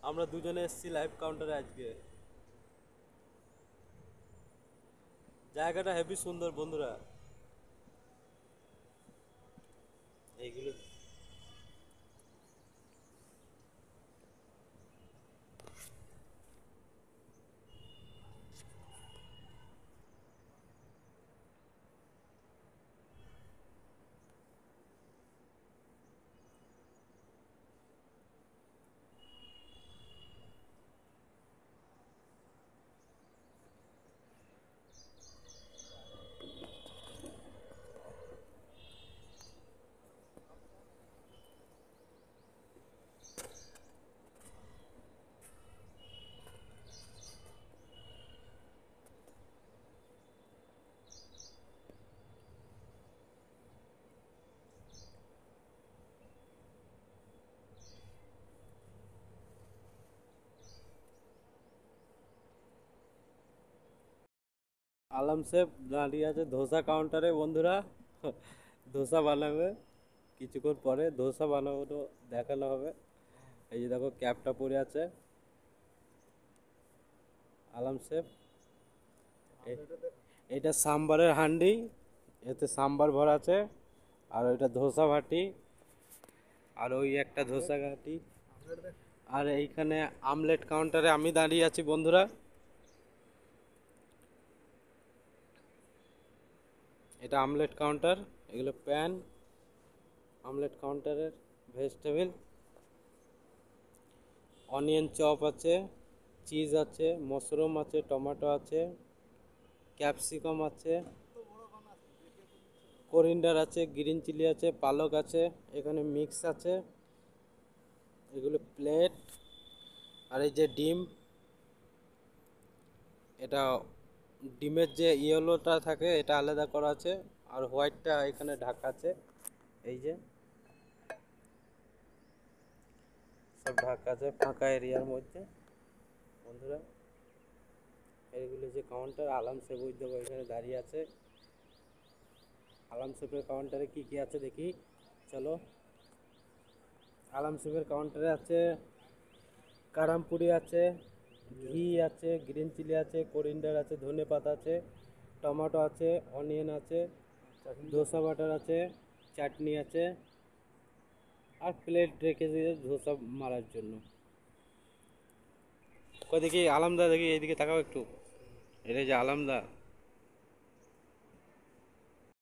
আমরা দুজনে এসেছি লাইভ কাউন্টারে আজকে। জায়গাটা হেভি সুন্দর বন্ধুরা। এইগুলো আলম শেফ দাঁড়িয়ে আছে ধোসা কাউন্টারে বন্ধুরা। ধোসা বানাবে কিছুক্ষণ পরে, ধোসা বানাবো দেখানো হবে। এই যে দেখো ক্যাপটা পরে আছে আলম শেফ। এটা সাম্বারের হান্ডি, এতে সাম্বার ভরা আছে। আর ওইটা ধোসা ভাটি, আর ওই একটা ধোসা ঘাটি। আর এইখানে আমলেট কাউন্টারে আমি দাঁড়িয়ে আছি বন্ধুরা। এটা আমলেট কাউন্টার, এগুলো প্যান। আমলেট কাউন্টারের ভেজিটেবিল, অনিয়ন চপ আছে, চিজ আছে, মাশরুম আছে, টমেটো আছে, ক্যাপসিকাম আছে, করিন্ডার আছে, গ্রিন চিলি আছে, পালক আছে, এখানে মিক্স আছে। এগুলো প্লেট। আর এই যে ডিম, এটা ডিমের যে ইয়েলোটা থাকে এটা আলাদা করা আছে, আর হোয়াইটটা এখানে ঢাকা আছে। এই যে সব ঢাকা আছে ফাঁকা এরিয়ার মধ্যে বন্ধুরা। এইগুলো যে কাউন্টার আলাম শেফ ওই দেখো এখানে দাঁড়িয়ে আছে। আলাম শেফের কাউন্টারে কি কি আছে দেখি চলো। আলাম শেফের কাউন্টারে আছে কারামপুরি আছে, ঘি আছে, গ্রিন চিলি আছে, করিন্ডার আছে, ধনে পাতা আছে, টমেটো আছে, অনিয়ন আছে, ধোসা বাটার আছে, চাটনি আছে, আর প্লেট রেখে দিয়ে ধোসা মারার জন্য। কই দেখি আলামদা, দেখি এইদিকে তাকাও একটু। এটা যে আলামদা।